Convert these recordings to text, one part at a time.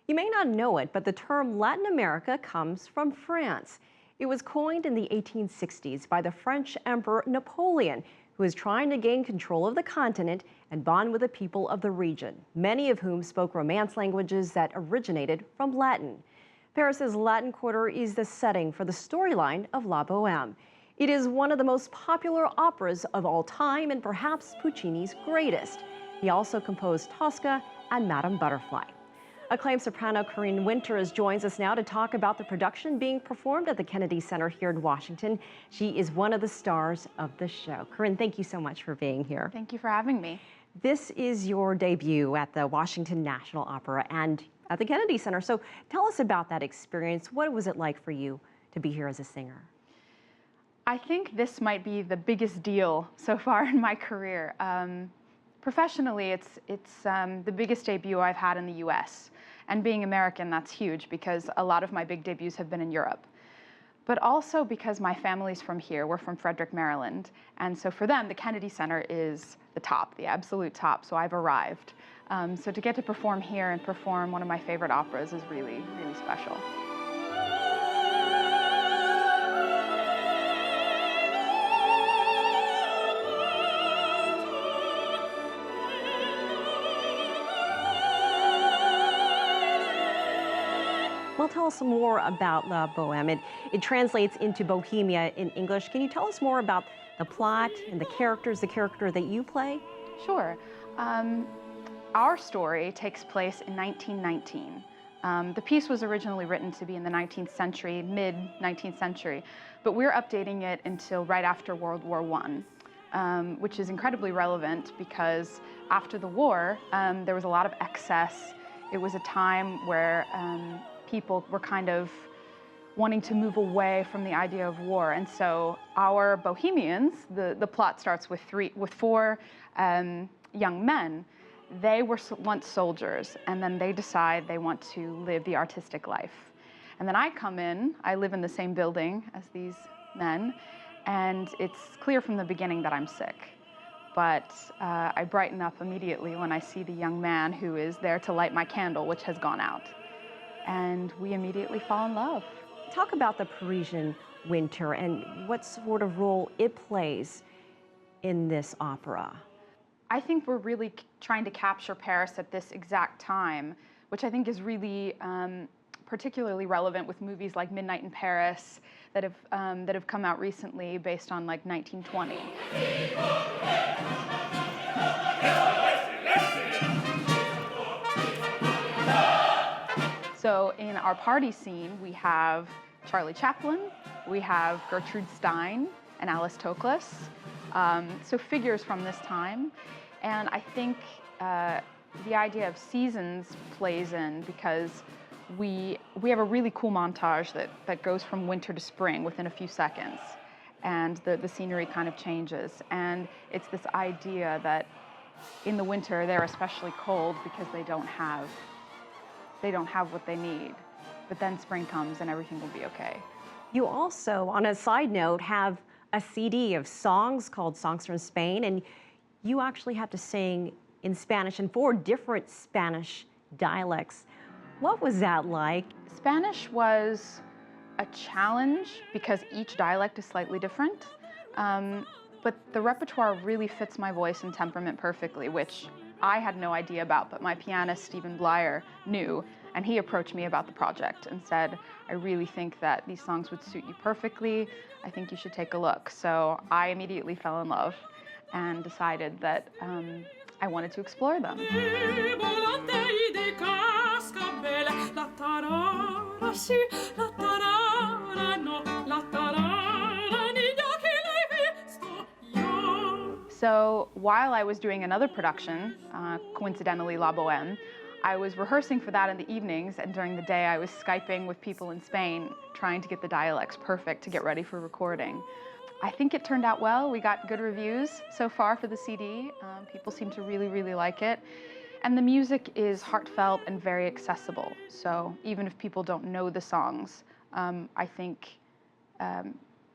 You may not know it, but the term Latin America comes from France. It was coined in the 1860s by the French Emperor Napoleon, who was trying to gain control of the continent and bond with the people of the region, many of whom spoke Romance languages that originated from Latin. Paris's Latin Quarter is the setting for the storyline of La Boheme. It is one of the most popular operas of all time and perhaps Puccini's greatest. He also composed Tosca and Madame Butterfly. Acclaimed soprano Corinne Winters joins us now to talk about the production being performed at the Kennedy Center here in Washington. She is one of the stars of the show. Corinne, thank you so much for being here. Thank you for having me. This is your debut at the Washington National Opera and at the Kennedy Center. So tell us about that experience. What was it like for you to be here as a singer? I think this might be the biggest deal so far in my career. Professionally, it's the biggest debut I've had in the US. And being American, that's huge because a lot of my big debuts have been in Europe. But also because my family's from here. We're from Frederick, Maryland. And so for them, the Kennedy Center is the top, the absolute top. So I've arrived. So to get to perform here and perform one of my favorite operas is really, really special. Well, tell us more about La Boheme. It translates into Bohemia in English. Can you tell us more about the plot and the character that you play? Sure. Our story takes place in 1919. The piece was originally written to be in the 19th century, mid-19th century, but we're updating it until right after World War I, which is incredibly relevant because after the war, there was a lot of excess. It was a time where people were kind of wanting to move away from the idea of war. And so our Bohemians, the plot starts with four young men. They were once soldiers, and then they decide they want to live the artistic life. And then I come in, I live in the same building as these men, and it's clear from the beginning that I'm sick. But I brighten up immediately when I see the young man who is there to light my candle, which has gone out. And we immediately fall in love. Talk about the Parisian winter and what sort of role it plays in this opera. I think we're really trying to capture Paris at this exact time, which I think is really particularly relevant with movies like Midnight in Paris that have come out recently based on like 1920. So in our party scene, we have Charlie Chaplin, we have Gertrude Stein and Alice Toklas, so figures from this time. And I think the idea of seasons plays in because we have a really cool montage that goes from winter to spring within a few seconds. And the scenery kind of changes. And it's this idea that in the winter, they're especially cold because they don't have what they need. But then spring comes and everything will be okay. You also, on a side note, have a CD of songs called Songs from Spain, and you actually have to sing in Spanish in 4 different Spanish dialects. What was that like? Spanish was a challenge because each dialect is slightly different. But the repertoire really fits my voice and temperament perfectly, which I had no idea about, but my pianist, Stephen Blyer, knew, and he approached me about the project and said, I really think that these songs would suit you perfectly. I think you should take a look. So I immediately fell in love and decided that I wanted to explore them. So while I was doing another production, coincidentally La Boheme, I was rehearsing for that in the evenings, and during the day I was Skyping with people in Spain, trying to get the dialects perfect to get ready for recording. I think it turned out well. We got good reviews so far for the CD. People seem to really, really like it. And the music is heartfelt and very accessible. So even if people don't know the songs, I think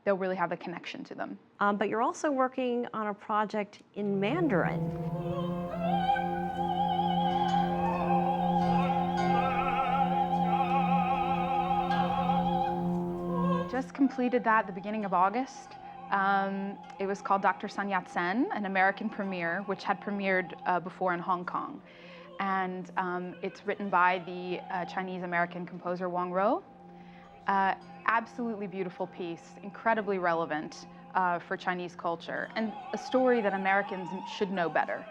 they'll really have a connection to them. But you're also working on a project in Mandarin. Just completed that at the beginning of August. It was called Dr. Sun Yat-sen, an American premiere, which had premiered before in Hong Kong. And it's written by the Chinese-American composer Wang Ro. Absolutely beautiful piece, incredibly relevant for Chinese culture, and a story that Americans should know better.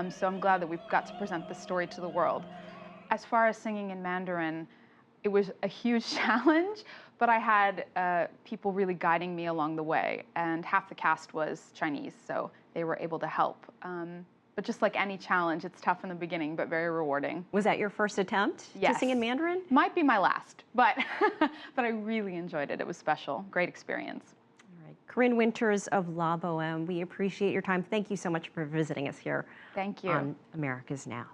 So I'm glad that we've got to present this story to the world. As far as singing in Mandarin, it was a huge challenge, but I had people really guiding me along the way, and half the cast was Chinese, so they were able to help. But just like any challenge, it's tough in the beginning, but very rewarding. Was that your first attempt to sing in Mandarin? Might be my last, but, but I really enjoyed it. It was special, great experience. All right. Corinne Winters of La Boheme, we appreciate your time. Thank you so much for visiting us here Thank you. on America's Now.